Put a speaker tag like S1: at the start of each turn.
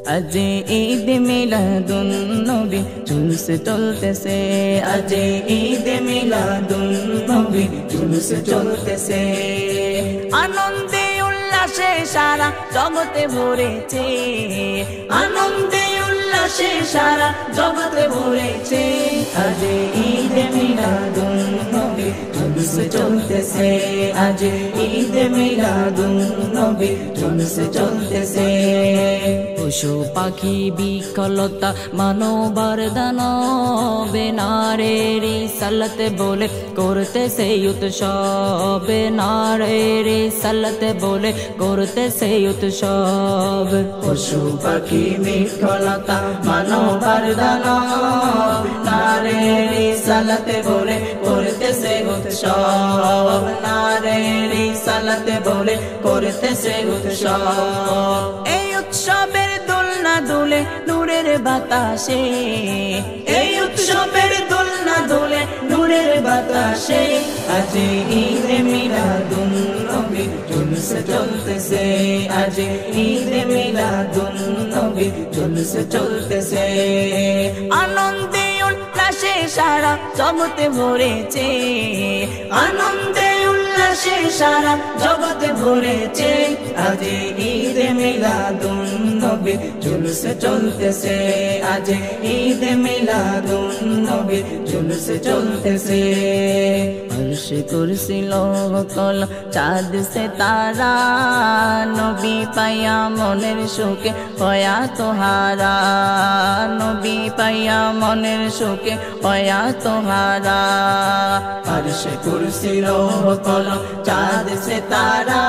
S1: আজ ঈদ মিলাদুন নবী জুলুস চলতেছে, আজ ঈদ মিলাদুন নবী জুলুস চলতেছে। আনন্দে উল্লাসে সারা জগতে ভরেছে, আনন্দে উল্লাসে সারা জগতে ভরেছে। আজ ঈদ মিলাদুন নবী জুলুস চলতেছে, আজ ঈদ মিলাদুন নবী জুলুস চলতেছে। পশু পাখি বিকলতা মানবার দানবে নারীর রিসালাত বলে করতেছে উৎসব, নারীর রিসালাত বলে করতেছে উৎসব। পশু পাখি বিকলতা মানবার দানব নারীর রিসালাত বলে করতেছে উৎসব, নারীর রিসালাত বলে করতেছে উৎসব। এই উৎসবের দোলনা দোলে নূরের বাতাসে, এই উৎসবের দোলনা দোলে নূরের বাতাসে। আজ ঈদ মিলাদুন নবী জুলুস চলতেছে, আজ ঈদ মিলাদুন নবী জুলুস চলতেছে। আনন্দে উল্লাসে সারা জগতে ভরেছে, আনন্দে উল্লাসে সারা জগতে ভরেছে। আজ ঈদ মিলাদুন নবী জুলুস চলতেছে, আজ ঈদ মিলাদুন নবী জুলুস চলতেছে। अर्श कुर्सी लोह कल चाँद से तारा नबी पाया मनेर सुखे हया तोहारा, नबी पाया मनेर सुखे हया तोहारा। अर्श कुर्सी लोह कल चाँद से तारा